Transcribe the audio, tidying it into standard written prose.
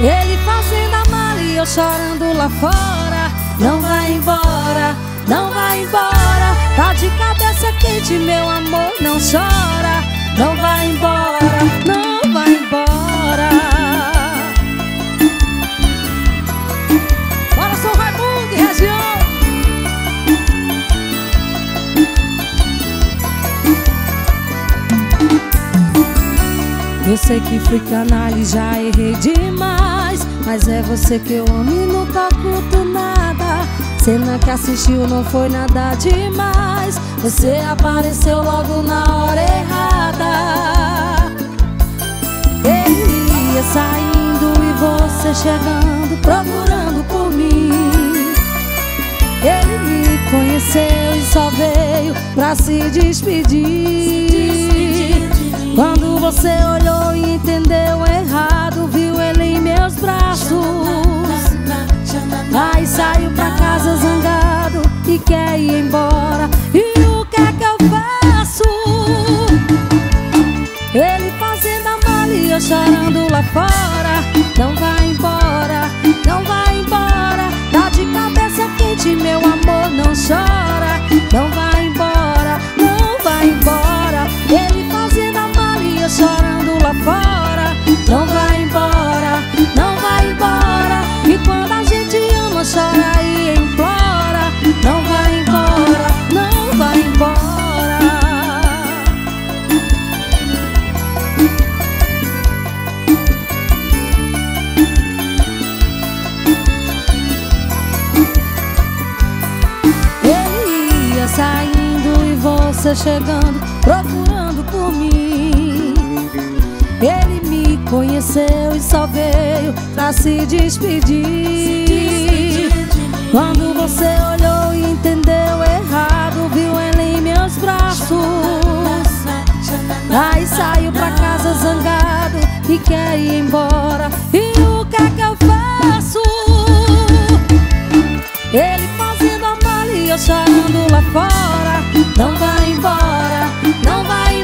Ele fazendo a mala e eu chorando lá fora. Não vai embora, não vai embora. Tá de cabeça quente, meu amor, não chora. Não vai embora, não vai embora. Bora, São Raimundo e região. Eu sei que fui canalha e já errei demais, mas é você que eu amo e nunca oculto nada. Cena que assistiu não foi nada demais, você apareceu logo na hora errada. Ele ia saindo e você chegando, procurando por mim. Ele me conheceu e só veio pra se despedir. Quando você olhou e entendeu errado, viu ele em meus braços. Aí saiu pra casa zangado e quer ir embora. E o que é que eu faço? Ele fazendo a mala e eu chorando lá fora. Não vai embora, não vai embora. Tá de cabeça quente, meu amor, não chora. Não vai embora, não vai embora. Ele fazendo a mala e eu chorando lá fora. Não vai embora, não vai embora. E quando a gente ama, chora e implora. Não vai embora, não vai embora. Ele ia saindo e você chegando, procurando por mim. Ele me conheceu e só veio pra se despedir. Quando você olhou e entendeu errado, viu ele em meus braços. Aí saiu pra casa zangado e quer ir embora. E o que é que eu faço? Ele fazendo a mala e eu chorando lá fora. Não vai embora, não vai